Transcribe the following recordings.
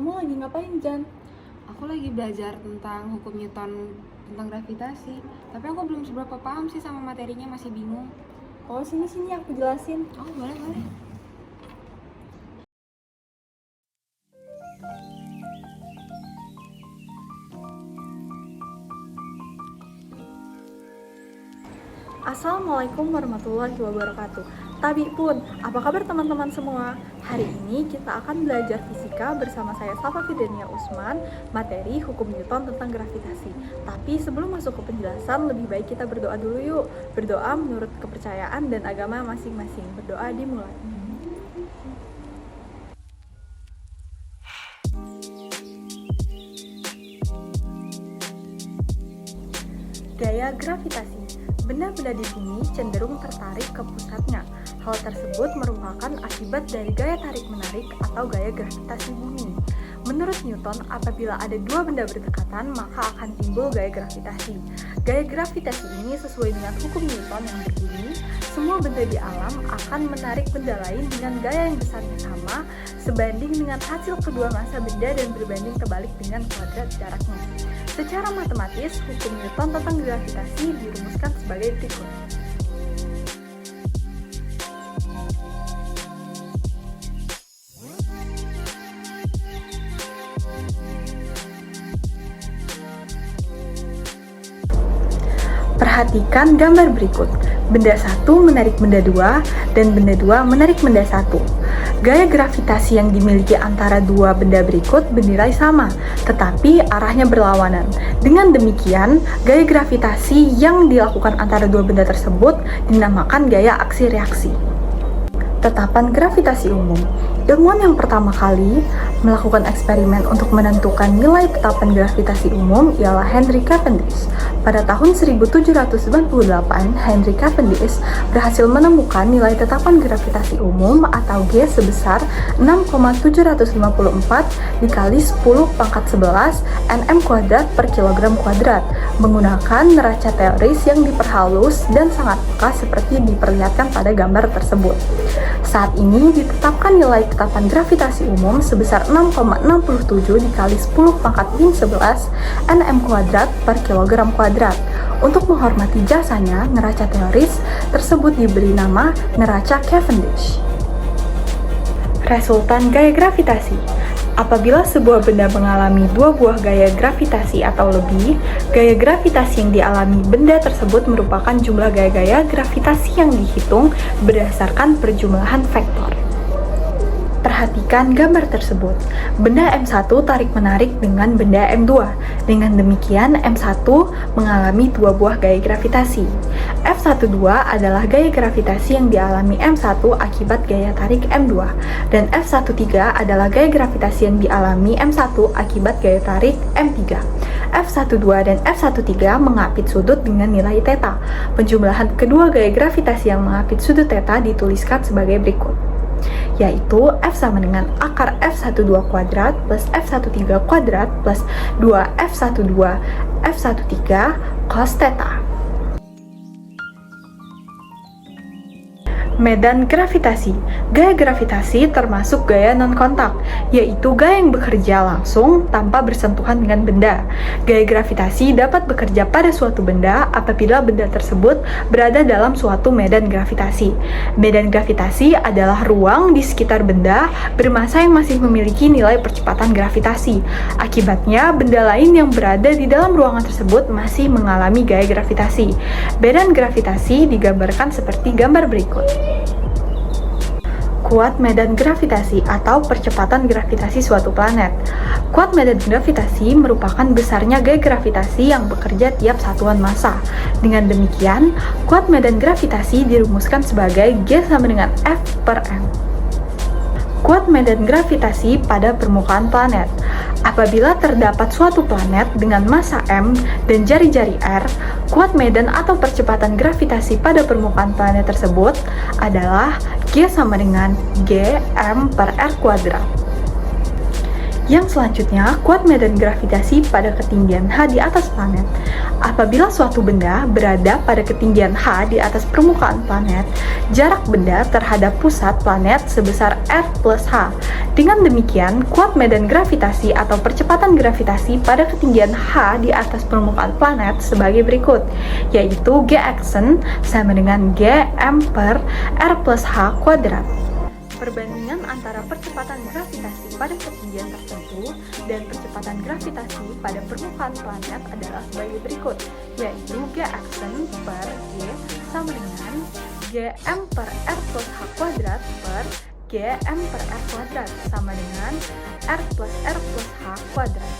Kamu lagi ngapain, Jan? Aku lagi belajar tentang hukum Newton tentang gravitasi, tapi aku belum seberapa paham sih sama materinya, masih bingung. Oh, sini aku jelasin. Oh, boleh, boleh. Assalamualaikum warahmatullahi wabarakatuh. Tabi pun, apa kabar teman-teman semua? Hari ini kita akan belajar fisika bersama saya Safa Fidenia Usman, materi hukum Newton tentang gravitasi. Tapi sebelum masuk ke penjelasan, lebih baik kita berdoa dulu yuk. Berdoa menurut kepercayaan dan agama masing-masing. Berdoa dimulai. Gaya gravitasi. Benda-benda di bumi cenderung tertarik ke pusatnya. Hal tersebut merupakan akibat dari gaya tarik-menarik atau gaya gravitasi bumi. Menurut Newton, apabila ada dua benda berdekatan, maka akan timbul gaya gravitasi. Gaya gravitasi ini sesuai dengan hukum Newton yang berbunyi, semua benda di alam akan menarik benda lain dengan gaya yang besarnya sama, sebanding dengan hasil kedua massa benda dan berbanding terbalik dengan kuadrat jaraknya. Secara matematis, hukum Newton tentang gravitasi dirumuskan sebagai berikut. Perhatikan gambar berikut. Benda satu menarik benda dua, dan benda dua menarik benda satu. Gaya gravitasi yang dimiliki antara dua benda berikut bernilai sama, tetapi arahnya berlawanan. Dengan demikian, gaya gravitasi yang dilakukan antara dua benda tersebut dinamakan gaya aksi reaksi. Tetapan gravitasi umum. Ilmuwan yang pertama kali melakukan eksperimen untuk menentukan nilai tetapan gravitasi umum ialah Henry Cavendish. Pada tahun 1798, Henry Cavendish berhasil menemukan nilai tetapan gravitasi umum atau G sebesar 6,754 dikali 10 pangkat 11 nm kuadrat per kilogram kuadrat menggunakan neraca teoris yang diperhalus dan sangat peka seperti diperlihatkan pada gambar tersebut. Saat ini ditetapkan nilai tetapan gravitasi umum sebesar 6,67 dikali 10 pangkat min 11 nm kuadrat per kilogram kuadrat. Untuk menghormati jasanya, neraca teoris tersebut diberi nama neraca Cavendish. Resultan gaya gravitasi. Apabila sebuah benda mengalami dua buah gaya gravitasi atau lebih, gaya gravitasi yang dialami benda tersebut merupakan jumlah gaya-gaya gravitasi yang dihitung berdasarkan perjumlahan vektor. Perhatikan gambar tersebut. Benda M1 tarik-menarik dengan benda M2. Dengan demikian, M1 mengalami dua buah gaya gravitasi. F12 adalah gaya gravitasi yang dialami M1 akibat gaya tarik M2. Dan F13 adalah gaya gravitasi yang dialami M1 akibat gaya tarik M3. F12 dan F13 mengapit sudut dengan nilai θ. Penjumlahan kedua gaya gravitasi yang mengapit sudut θ dituliskan sebagai berikut, yaitu F sama dengan akar F12 kuadrat plus F13 kuadrat plus 2F12 F13 cos θ. Medan gravitasi. Gaya gravitasi termasuk gaya non-kontak, yaitu gaya yang bekerja langsung tanpa bersentuhan dengan benda. Gaya gravitasi dapat bekerja pada suatu benda apabila benda tersebut berada dalam suatu medan gravitasi. Medan gravitasi adalah ruang di sekitar benda bermassa yang masih memiliki nilai percepatan gravitasi. Akibatnya, benda lain yang berada di dalam ruangan tersebut masih mengalami gaya gravitasi. Medan gravitasi digambarkan seperti gambar berikut. Kuat medan gravitasi atau percepatan gravitasi suatu planet. Kuat medan gravitasi merupakan besarnya gaya gravitasi yang bekerja tiap satuan massa. Dengan demikian, kuat medan gravitasi dirumuskan sebagai G sama dengan F per M. Kuat medan gravitasi pada permukaan planet. Apabila terdapat suatu planet dengan massa M dan jari-jari R, kuat medan atau percepatan gravitasi pada permukaan planet tersebut adalah G sama dengan G M per R kuadrat. Yang selanjutnya, kuat medan gravitasi pada ketinggian H di atas planet. Apabila suatu benda berada pada ketinggian H di atas permukaan planet, jarak benda terhadap pusat planet sebesar R plus H. Dengan demikian, kuat medan gravitasi atau percepatan gravitasi pada ketinggian H di atas permukaan planet sebagai berikut, yaitu G action sama dengan G M per R plus H kuadrat. Perbandingan antara percepatan gravitasi pada ketinggian tertentu dan percepatan gravitasi pada permukaan planet adalah sebagai berikut, yaitu G action per G sama dengan G M per R plus H kuadrat per G M per R kuadrat sama dengan R plus H kuadrat.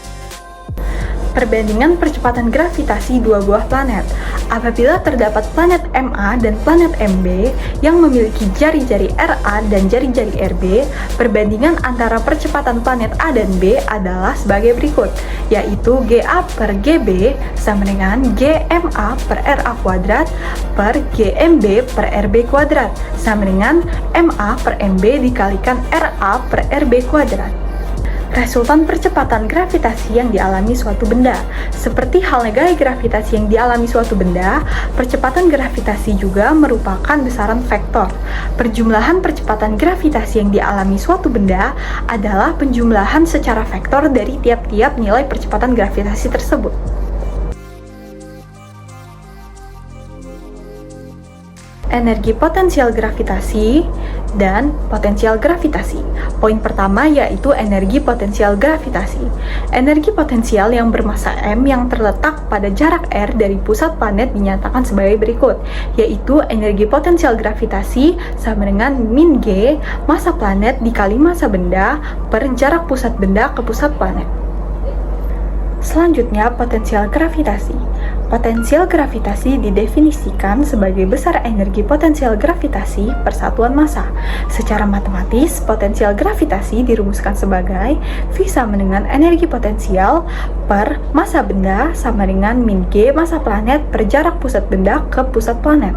Perbandingan percepatan gravitasi dua buah planet. Apabila terdapat planet MA dan planet MB yang memiliki jari-jari RA dan jari-jari RB, perbandingan antara percepatan planet A dan B adalah sebagai berikut, yaitu GA per GB sama dengan GMA per RA kuadrat per GMB per RB kuadrat sama dengan MA per MB dikalikan RA per RB kuadrat. Resultan percepatan gravitasi yang dialami suatu benda. Seperti halnya gaya gravitasi yang dialami suatu benda, percepatan gravitasi juga merupakan besaran vektor. Perjumlahan percepatan gravitasi yang dialami suatu benda adalah penjumlahan secara vektor dari tiap-tiap nilai percepatan gravitasi tersebut. Energi potensial gravitasi dan potensial gravitasi. Poin pertama yaitu energi potensial gravitasi. Energi potensial yang bermassa m yang terletak pada jarak r dari pusat planet dinyatakan sebagai berikut, yaitu energi potensial gravitasi sama dengan min g massa planet dikali massa benda per jarak pusat benda ke pusat planet. Selanjutnya, potensial gravitasi. Potensial gravitasi didefinisikan sebagai besar energi potensial gravitasi per satuan massa. Secara matematis, potensial gravitasi dirumuskan sebagai V sama dengan energi potensial per massa benda sama dengan min G massa planet per jarak pusat benda ke pusat planet.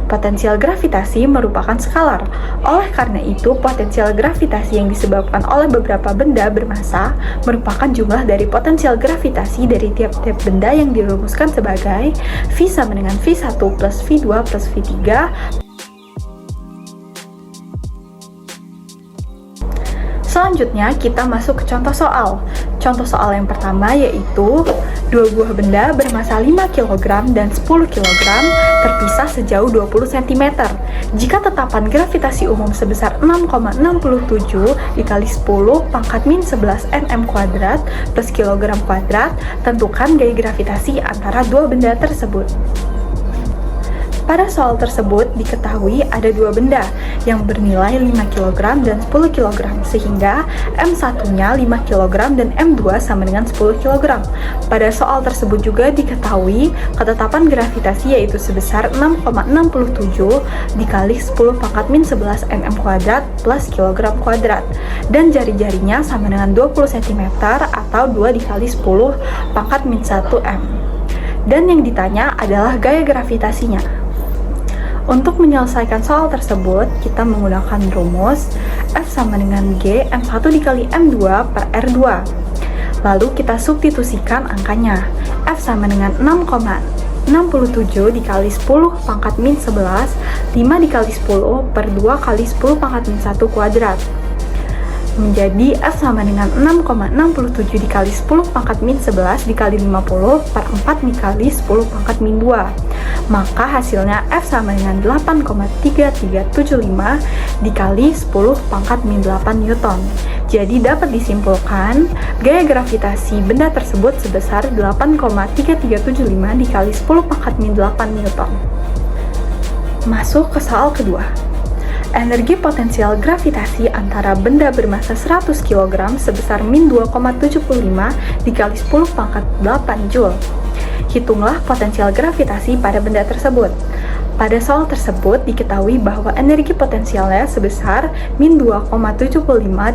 Potensial gravitasi merupakan skalar. Oleh karena itu, potensial gravitasi yang disebabkan oleh beberapa benda bermassa merupakan jumlah dari potensial gravitasi dari tiap-tiap benda yang dirumuskan sebagai V sama dengan V1 plus V2 plus V3. Selanjutnya kita masuk ke contoh soal. Contoh soal yang pertama yaitu dua buah benda bermassa 5 kg dan 10 kg terpisah sejauh 20 cm. Jika tetapan gravitasi umum sebesar 6,67 dikali 10 pangkat min 11 nm kuadrat plus kilogram kuadrat, tentukan gaya gravitasi antara dua benda tersebut. Pada soal tersebut diketahui ada dua benda yang bernilai 5 kg dan 10 kg, sehingga M1-nya 5 kg dan M2 sama dengan 10 kg. Pada soal tersebut juga diketahui ketetapan gravitasi yaitu sebesar 6,67 dikali 10 pangkat min 11 nm kuadrat plus kilogram kuadrat, dan jari-jarinya sama dengan 20 cm atau 2 dikali 10 pangkat min 1 m. Dan yang ditanya adalah gaya gravitasinya. Untuk menyelesaikan soal tersebut, kita menggunakan rumus F sama dengan G M1 dikali M2 per R2. Lalu kita substitusikan angkanya. F sama dengan 6,67 dikali 10 pangkat min 11, 5 dikali 10 per 2 kali 10 pangkat min 1 kuadrat. Menjadi F sama dengan 6,67 dikali 10 pangkat min 11 dikali 50 per 4 dikali 10 pangkat min 2. Maka hasilnya F sama dengan 8,3375 dikali 10 pangkat min 8 Newton. Jadi dapat disimpulkan gaya gravitasi benda tersebut sebesar 8,3375 dikali 10 pangkat min 8 Newton. Masuk ke soal kedua. Energi potensial gravitasi antara benda bermassa 100 kg sebesar min 2,75 dikali 10 pangkat 8 Joule. Hitunglah potensial gravitasi pada benda tersebut. Pada soal tersebut diketahui bahwa energi potensialnya sebesar min 2,75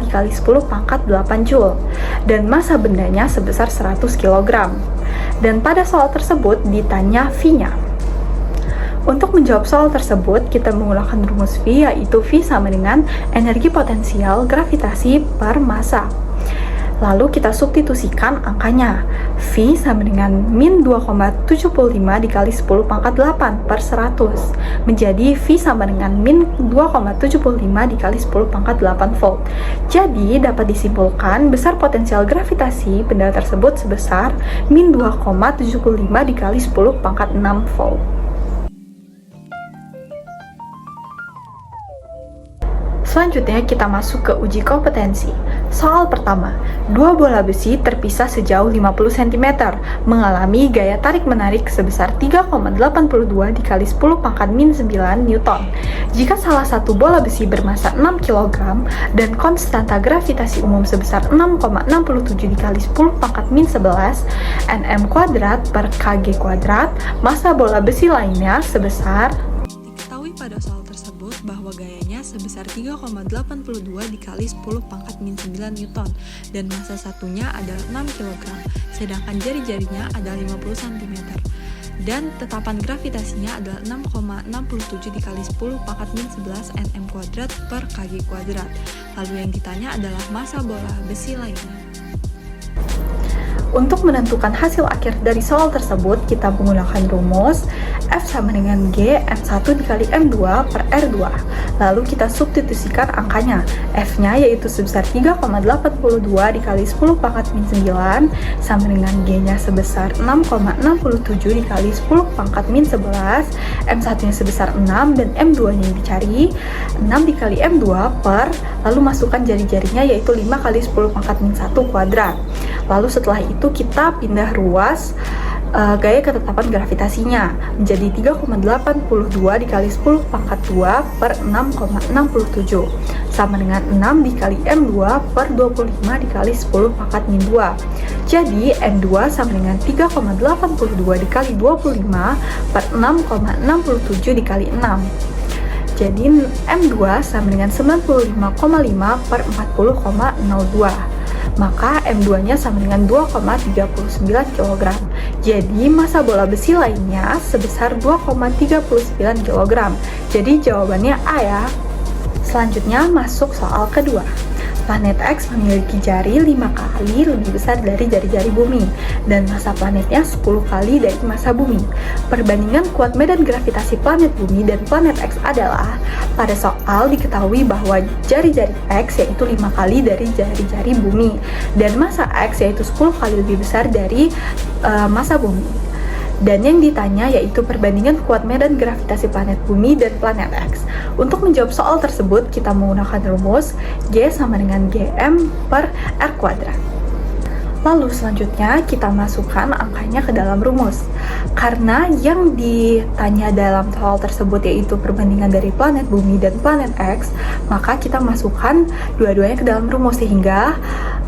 dikali 10 pangkat 8 Joule dan massa bendanya sebesar 100 kg. Dan pada soal tersebut ditanya V-nya. Untuk menjawab soal tersebut, kita menggunakan rumus V, yaitu V sama dengan energi potensial gravitasi per massa. Lalu kita substitusikan angkanya. V sama dengan min 2,75 dikali 10 pangkat 8 per 100. Menjadi V sama dengan min 2,75 dikali 10 pangkat 8 volt. Jadi dapat disimpulkan besar potensial gravitasi benda tersebut sebesar min 2,75 dikali 10 pangkat 6 volt. Selanjutnya kita masuk ke uji kompetensi. Soal pertama, dua bola besi terpisah sejauh 50 cm, mengalami gaya tarik-menarik sebesar 3,82 dikali 10 pangkat min 9 Newton. Jika salah satu bola besi bermassa 6 kg dan konstanta gravitasi umum sebesar 6,67 dikali 10 pangkat min 11 Nm kuadrat per Kg kuadrat, massa bola besi lainnya sebesar. Diketahui pada soal tersebut bahwa gayanya sebesar 3,82 dikali 10 pangkat min 9 Newton dan massa satunya adalah 6 kg, sedangkan jari-jarinya adalah 50 cm. Dan tetapan gravitasinya adalah 6,67 dikali 10 pangkat min 11 Nm kuadrat per Kg kuadrat. Lalu yang ditanya adalah massa bola besi lainnya. Untuk menentukan hasil akhir dari soal tersebut, kita menggunakan rumus F sama dengan G M1 dikali M2 per R2. Lalu kita substitusikan angkanya. F-nya yaitu sebesar 3,82 dikali 10 pangkat min 9 sama dengan G-nya sebesar 6,67 dikali 10 pangkat min 11, M1-nya sebesar 6 dan M2-nya yang dicari 6 dikali M2 per, lalu masukkan jari-jarinya yaitu 5 kali 10 pangkat min 1 kuadrat. Lalu setelah itu kita pindah ruas gaya ketetapan gravitasinya menjadi 3,82 dikali 10 pangkat 2 per 6,67 sama dengan 6 dikali M2 per 25 dikali 10 pangkat min 2. Jadi M2 sama dengan 3,82 dikali 25 per 6,67 dikali 6. Jadi M2 sama dengan 95,5 per 40,02. Maka M2-nya sama dengan 2,39 kg. Jadi massa bola besi lainnya sebesar 2,39 kg. Jadi jawabannya A ya. Selanjutnya masuk soal kedua. Planet X memiliki jari 5 kali lebih besar dari jari-jari bumi dan massa planetnya 10 kali dari massa bumi. Perbandingan kuat medan gravitasi planet bumi dan planet X adalah, pada soal diketahui bahwa jari-jari X yaitu 5 kali dari jari-jari bumi dan massa X yaitu 10 kali lebih besar dari massa bumi. Dan yang ditanya yaitu perbandingan kuat medan gravitasi planet bumi dan planet X. Untuk menjawab soal tersebut, kita menggunakan rumus G sama dengan Gm per R kuadrat. Lalu selanjutnya kita masukkan angkanya ke dalam rumus. Karena yang ditanya dalam soal tersebut yaitu perbandingan dari planet bumi dan planet X, maka kita masukkan dua-duanya ke dalam rumus sehingga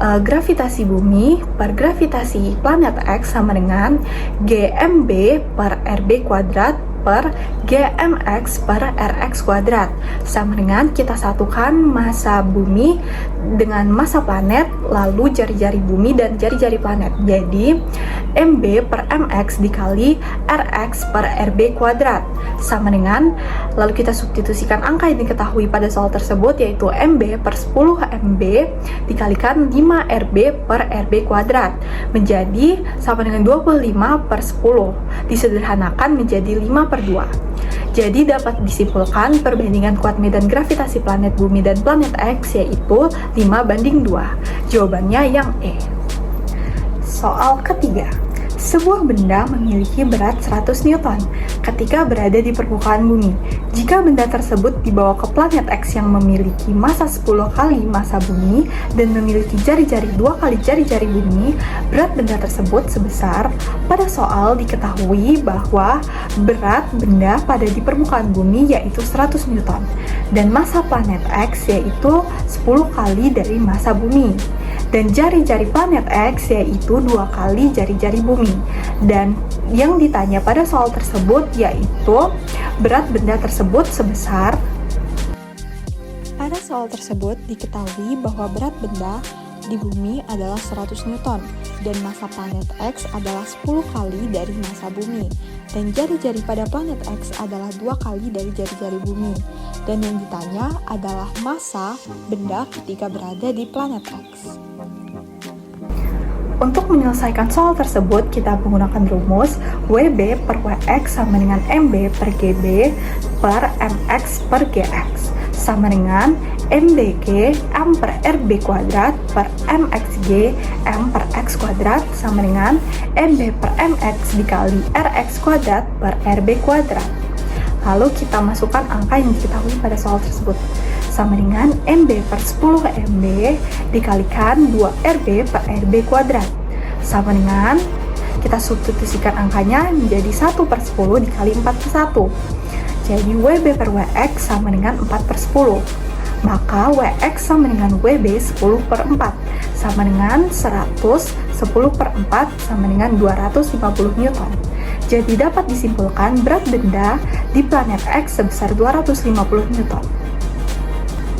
gravitasi bumi per gravitasi planet X sama dengan GMB per RB kuadrat per GMX per RX kuadrat, sama dengan kita satukan massa bumi dengan massa planet, lalu jari-jari bumi dan jari-jari planet. Jadi MB per MX dikali RX per RB kuadrat sama dengan, lalu kita substitusikan angka yang diketahui pada soal tersebut yaitu MB per 10 MB dikalikan 5 RB per RB kuadrat menjadi sama dengan 25 per 10, disederhanakan menjadi 5 per 2. Jadi dapat disimpulkan perbandingan kuat medan gravitasi planet bumi dan planet X yaitu 5:2. Jawabannya yang E. Soal ketiga. Sebuah benda memiliki berat 100 Newton ketika berada di permukaan bumi. Jika benda tersebut dibawa ke planet X yang memiliki massa 10 kali massa bumi dan memiliki jari-jari 2 kali jari-jari bumi, berat benda tersebut sebesar. Pada soal diketahui bahwa berat benda pada di permukaan bumi yaitu 100 Newton dan massa planet X yaitu 10 kali dari massa bumi. Dan jari-jari planet X yaitu 2 kali jari-jari bumi. Dan yang ditanya pada soal tersebut yaitu berat benda tersebut sebesar. Pada soal tersebut diketahui bahwa berat benda di bumi adalah 100 Newton dan massa planet X adalah 10 kali dari massa bumi. Dan jari-jari pada planet X adalah 2 kali dari jari-jari bumi. Dan yang ditanya adalah massa benda ketika berada di planet X. Untuk menyelesaikan soal tersebut, kita menggunakan rumus WB per WX sama dengan MB per GB per MX per GX sama dengan MBG M per RB kuadrat per MXG M per X kuadrat sama dengan MB per MX dikali RX kuadrat per RB kuadrat. Lalu kita masukkan angka yang diketahui pada soal tersebut sama dengan MB per 10 MB dikalikan 2RB per RB kuadrat sama dengan kita substitusikan angkanya menjadi 1 per 10 dikali 4 per 1. Jadi WB per WX sama dengan 4 per 10. Maka WX sama dengan WB 10 per 4 sama dengan 100, 10 per 4 sama dengan 250 Newton. Jadi dapat disimpulkan berat benda di planet X sebesar 250 Newton.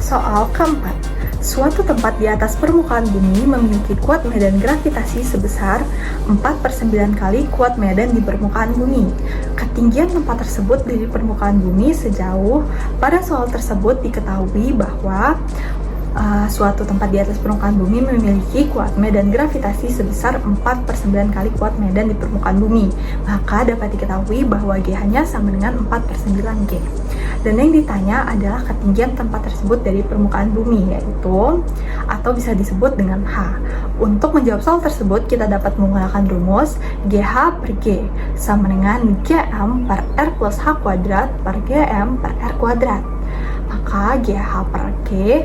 Soal keempat, suatu tempat di atas permukaan bumi memiliki kuat medan gravitasi sebesar 4/9 kali kuat medan di permukaan bumi. Ketinggian tempat tersebut dari permukaan bumi sejauh pada soal tersebut diketahui bahwa suatu tempat di atas permukaan bumi memiliki kuat medan gravitasi sebesar 4/9 kali kuat medan di permukaan bumi. Maka dapat diketahui bahwa G-nya sama dengan 4/9 G. Dan yang ditanya adalah ketinggian tempat tersebut dari permukaan bumi, yaitu atau bisa disebut dengan H. Untuk menjawab soal tersebut, kita dapat menggunakan rumus GH per G sama dengan GM per R plus H kuadrat per GM per R kuadrat. Maka GH per G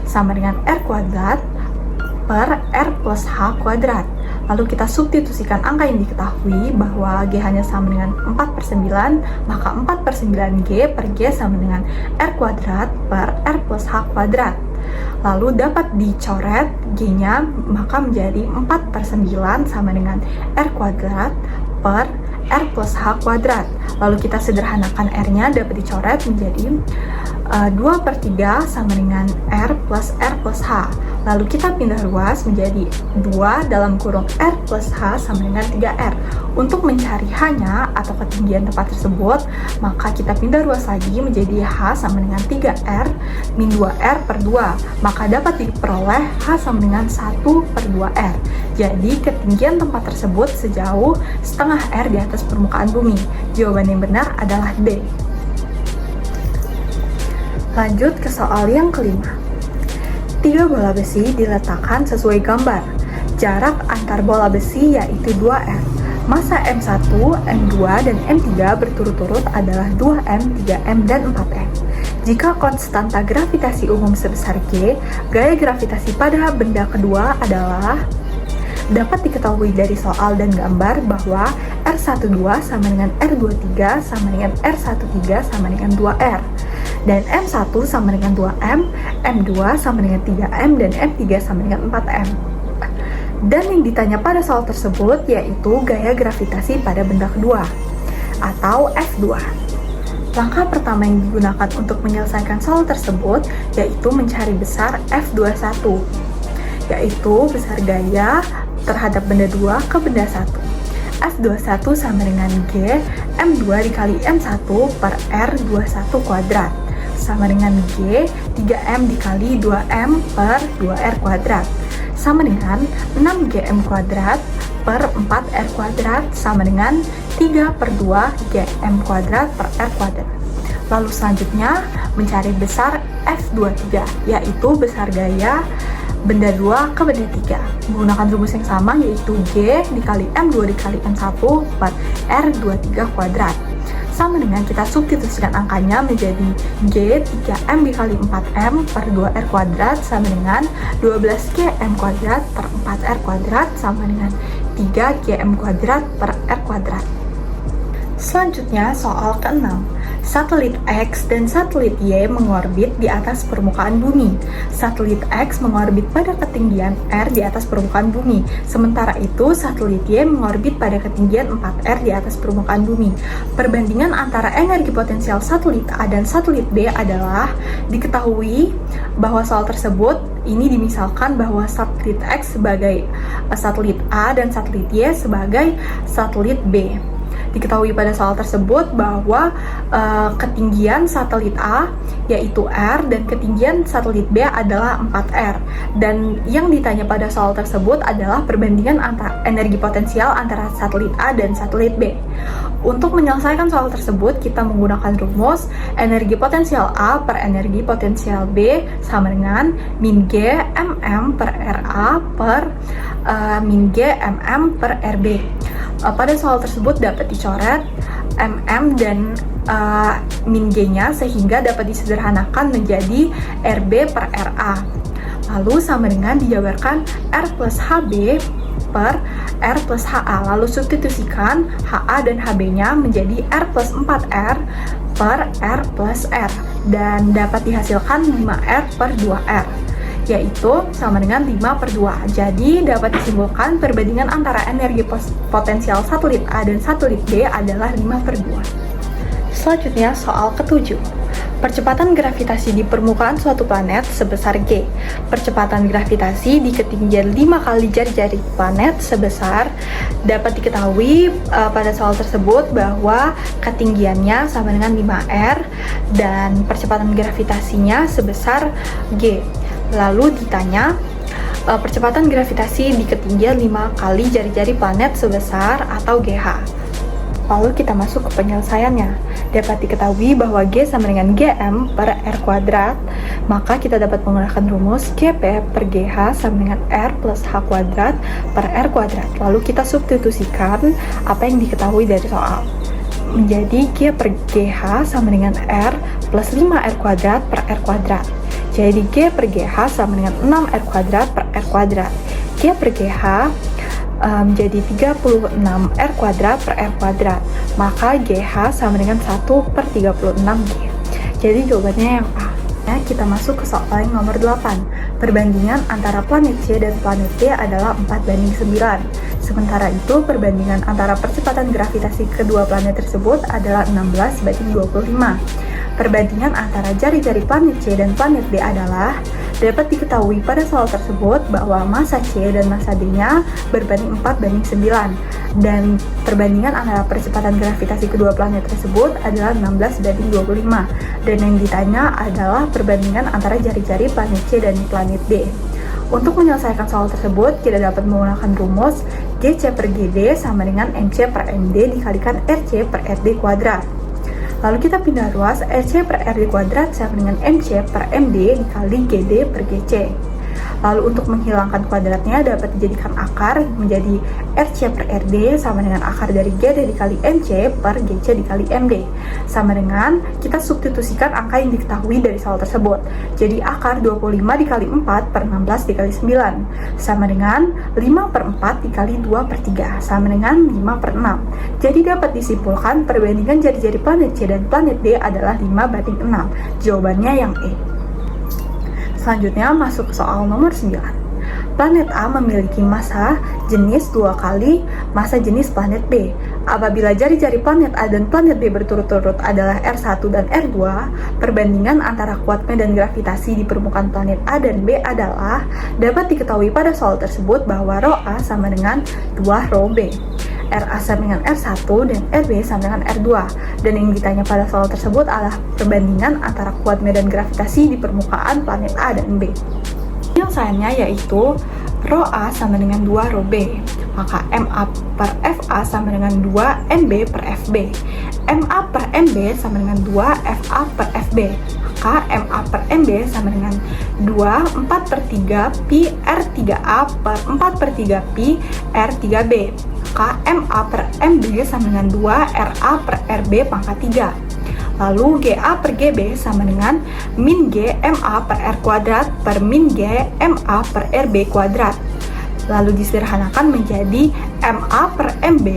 sama dengan R kuadrat per R plus H kuadrat. Lalu kita substitusikan angka yang diketahui bahwa G-nya sama dengan 4/9, maka 4/9 G per G sama dengan R kuadrat per R plus H kuadrat. Lalu dapat dicoret G-nya, maka menjadi 4/9 sama dengan R kuadrat per R plus H kuadrat. Lalu kita sederhanakan R-nya dapat dicoret menjadi 2/3 sama dengan R plus H. Lalu kita pindah ruas menjadi 2 dalam kurung R plus H sama dengan 3R. Untuk mencari H-nya atau ketinggian tempat tersebut, maka kita pindah ruas lagi menjadi H sama dengan 3R min 2R per 2. Maka dapat diperoleh H sama dengan 1 per 2R. Jadi ketinggian tempat tersebut sejauh setengah R di atas permukaan bumi. Jawaban yang benar adalah D. Lanjut ke soal yang kelima. 3 bola besi diletakkan sesuai gambar. Jarak antar bola besi yaitu 2R. Massa M1, M2, dan M3 berturut-turut adalah 2M, 3M, dan 4M. Jika konstanta gravitasi umum sebesar G, gaya gravitasi pada benda kedua adalah dapat diketahui dari soal dan gambar bahwa R12 sama dengan R23 sama dengan R13 sama dengan 2R. Dan M1 sama dengan 2M, M2 sama dengan 3M, dan M3 sama dengan 4M. Dan yang ditanya pada soal tersebut yaitu gaya gravitasi pada benda kedua, atau F2. Langkah pertama yang digunakan untuk menyelesaikan soal tersebut yaitu mencari besar F21, yaitu besar gaya terhadap benda 2 ke benda 1. F21 sama dengan G, M2 dikali M1 per R21 kuadrat sama dengan G, 3M dikali 2M per 2R kuadrat sama dengan 6GM kuadrat per 4R kuadrat sama dengan 3 per 2 GM kuadrat per R kuadrat. Lalu selanjutnya mencari besar F23, yaitu besar gaya benda 2 ke benda 3 menggunakan rumus yang sama, yaitu G dikali M2 dikali M1 per R23 kuadrat sama dengan kita substitusikan angkanya menjadi G 3M dikali 4M per 2R kuadrat sama dengan 12GM kuadrat per 4R kuadrat sama dengan 3GM kuadrat per R kuadrat. Selanjutnya soal ke-6. Satelit X dan satelit Y mengorbit di atas permukaan bumi. Satelit X mengorbit pada ketinggian R di atas permukaan bumi. Sementara itu, satelit Y mengorbit pada ketinggian 4R di atas permukaan bumi. Perbandingan antara energi potensial satelit A dan satelit B adalah diketahui bahwa soal tersebut ini dimisalkan bahwa satelit X sebagai satelit A dan satelit Y sebagai satelit B. Diketahui pada soal tersebut bahwa ketinggian satelit A yaitu R dan ketinggian satelit B adalah 4R. Dan yang ditanya pada soal tersebut adalah perbandingan antara energi potensial antara satelit A dan satelit B. Untuk menyelesaikan soal tersebut, kita menggunakan rumus energi potensial A per energi potensial B sama dengan min G mm per RA per min G mm per RB. Pada soal tersebut dapat dicoret mm dan min G-nya sehingga dapat disederhanakan menjadi RB per RA. Lalu sama dengan dijabarkan R plus HB per R plus HA. Lalu substitusikan HA dan HB-nya menjadi R plus 4R per R plus R. Dan dapat dihasilkan 5R per 2R, yaitu sama dengan 5 per 2. Jadi dapat disimpulkan perbandingan antara energi potensial satelit A dan satelit B adalah 5 per 2. Selanjutnya soal ke-7. Percepatan gravitasi di permukaan suatu planet sebesar G. Percepatan gravitasi di ketinggian 5 kali jari-jari planet sebesar, dapat diketahui pada soal tersebut bahwa ketinggiannya sama dengan 5R dan percepatan gravitasinya sebesar G. Lalu ditanya percepatan gravitasi di ketinggian 5 kali jari-jari planet sebesar atau GH. Lalu kita masuk ke penyelesaiannya. Dapat diketahui bahwa G sama dengan Gm per R kuadrat, maka kita dapat menggunakan rumus Gp per Gh sama dengan R plus H kuadrat per R kuadrat. Lalu kita substitusikan apa yang diketahui dari soal. Menjadi G per Gh sama dengan R plus 5R kuadrat per R kuadrat. Jadi G per Gh sama dengan 6R kuadrat per R kuadrat. G per Gh menjadi 36R kuadrat per R kuadrat, maka GH sama dengan 1 per 36G. Jadi jawabannya yang A. Nah, kita masuk ke soal yang nomor 8. Perbandingan antara planet C dan planet D adalah 4:9. Sementara itu, perbandingan antara percepatan gravitasi kedua planet tersebut adalah 16:25. Perbandingan antara jari-jari planet C dan planet D adalah, dapat diketahui pada soal tersebut bahwa massa C dan massa D-nya berbanding 4:9, dan perbandingan antara percepatan gravitasi kedua planet tersebut adalah 16:25, dan yang ditanya adalah perbandingan antara jari-jari planet C dan planet D. Untuk menyelesaikan soal tersebut, kita dapat menggunakan rumus GC per GD sama dengan MC per MD dikalikan RC per RD kuadrat. Lalu kita pindah ruas, RC per RD kuadrat sama dengan MC per MD dikali GD per GC. Lalu untuk menghilangkan kuadratnya dapat dijadikan akar menjadi RC per RD sama dengan akar dari GD dikali MC per GC dikali MD. Sama dengan kita substitusikan angka yang diketahui dari soal tersebut. Jadi akar 25 dikali 4 per 16 dikali 9 sama dengan 5 per 4 dikali 2 per 3 sama dengan 5 per 6. Jadi dapat disimpulkan perbandingan jari-jari planet C dan planet D adalah 5:6. Jawabannya yang E. Selanjutnya masuk ke soal nomor 9. Planet A memiliki massa jenis 2 kali massa jenis planet B. Apabila jari-jari planet A dan planet B berturut-turut adalah R1 dan R2, perbandingan antara kuat medan gravitasi di permukaan planet A dan B adalah, dapat diketahui pada soal tersebut bahwa ρ A sama dengan 2 ρ B. RA sama dengan R1 dan RB sama dengan R2. Dan yang ditanya pada soal tersebut adalah perbandingan antara kuat medan gravitasi di permukaan planet A dan B. Penyelesaiannya yaitu ρ A sama dengan 2 ρ B, maka MA per FA sama dengan 2 NB per FB. MA per MB sama dengan 2 FA per FB, maka MA per MB sama dengan 2 4 per 3 Pi R3A per 4 per 3 Pi R3B. Maka MA per MB sama dengan 2 RA per RB pangkat 3. Lalu GA per GB sama dengan min G MA per R kuadrat per min G MA per RB kuadrat. Lalu disederhanakan menjadi MA per MB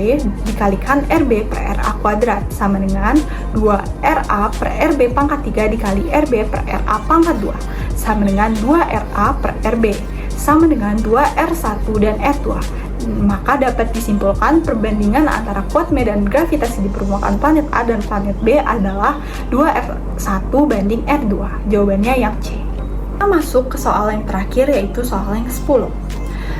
dikalikan RB per RA kuadrat sama dengan 2 RA per RB pangkat 3 dikali RB per RA pangkat 2 sama dengan 2 RA per RB sama dengan 2 R1 dan R2. Maka dapat disimpulkan perbandingan antara kuat medan gravitasi di permukaan planet A dan planet B adalah 2R1 banding R2. Jawabannya yang C. Kita masuk ke soal yang terakhir, yaitu soal yang ke-10.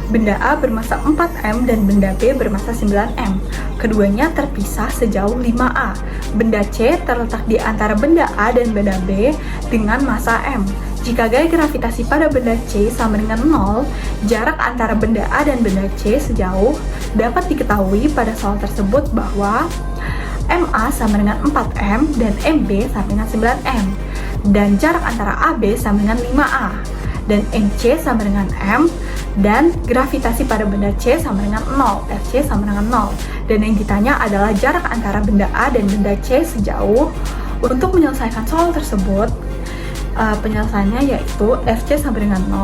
Benda A bermassa 4M dan benda B bermassa 9M. Keduanya terpisah sejauh 5A. Benda C terletak di antara benda A dan benda B dengan massa M. Jika gaya gravitasi pada benda C sama dengan 0, jarak antara benda A dan benda C sejauh dapat diketahui pada soal tersebut bahwa MA sama dengan 4M dan MB sama dengan 9M. Dan jarak antara AB sama dengan 5A. Dan MC sama dengan M, dan gravitasi pada benda C sama dengan 0, Fc sama dengan 0. Dan yang ditanya adalah jarak antara benda A dan benda C sejauh. Untuk menyelesaikan soal tersebut, penyelesaiannya yaitu Fc sama dengan 0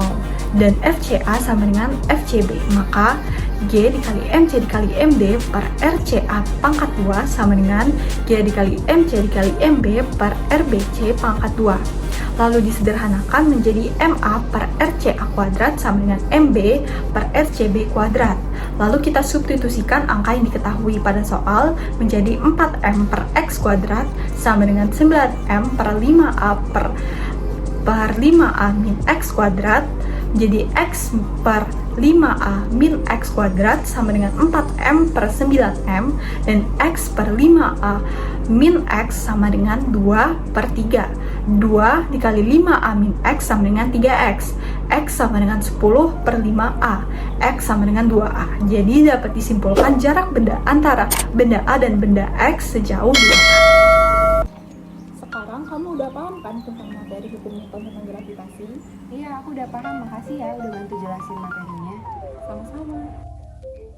dan FCA sama dengan FCB. Maka G dikali MC dikali MD per RCA pangkat 2 sama dengan G dikali MC dikali MB per RBC pangkat 2. Lalu disederhanakan menjadi MA per RCA kuadrat sama dengan MB per RCB kuadrat. Lalu kita substitusikan angka yang diketahui pada soal menjadi 4M per X kuadrat sama dengan 9M per 5A per 5A min X kuadrat. Jadi X per 5A min X kuadrat sama dengan 4M per 9M, dan X per 5A min X sama dengan 2 per 3. 2 dikali 5A min X sama dengan 3X. X sama dengan 10 per 5A. X sama dengan 2A. Jadi dapat disimpulkan jarak benda antara benda A dan benda X sejauh 2A. Sekarang kamu udah paham kan tentang materi hukum Newton tentang gravitasi? Iya, aku udah paham. Makasih ya udah bantu jelasin materinya. Sama-sama.